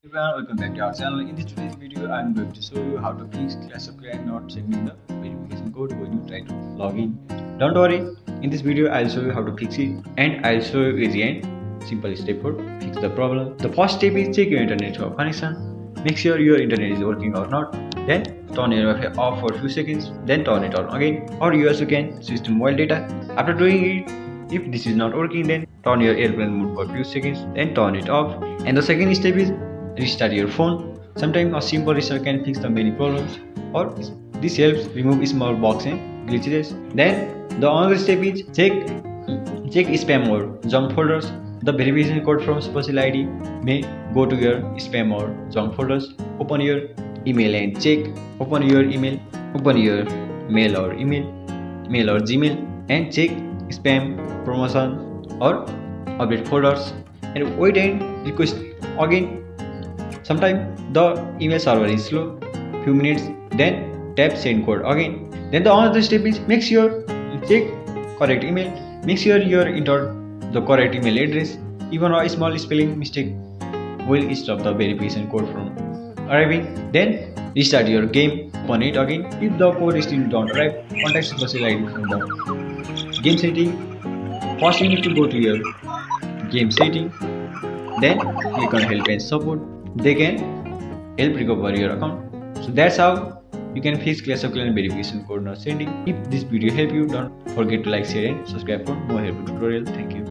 Everyone, welcome back to our channel. In this today's video, I'm going to show you how to fix Clash of Clans not sending the verification code when you try to log in. Don't worry, in this video I'll show you how to fix it, and I'll show you easy and simple step for fix the problem. The first step is check your internet connection. Make sure your internet is working or not. Then turn your Wi-Fi off for a few seconds. Then turn it on again. Or you also can switch to mobile data. After doing it, if this is not working, then turn your airplane mode for a few seconds. Then turn it off. And the second step is restart your phone. Sometimes a simple restart can fix the many problems, or this helps remove small bugs and glitches. Then the another step is check spam or junk folders. The verification code from special ID may go to your spam or junk folders. Open your email and check. Open your mail or Gmail and check spam, promotion or update folders, and wait and request again. Sometimes the email server is slow, few minutes, then tap send code again. Then the another step is make sure you check correct email. Make sure you enter the correct email address. Even a small spelling mistake will stop the verification code from arriving. Then restart your game, open it again. If the code still don't arrive, contact special ID from the game setting. First you need to go to your game setting, then click on help and support. They can help recover your account. So that's how you can fix Clash of Clans verification code not sending. If this video helped you, don't forget to like, share and subscribe for more helpful tutorial. Thank you.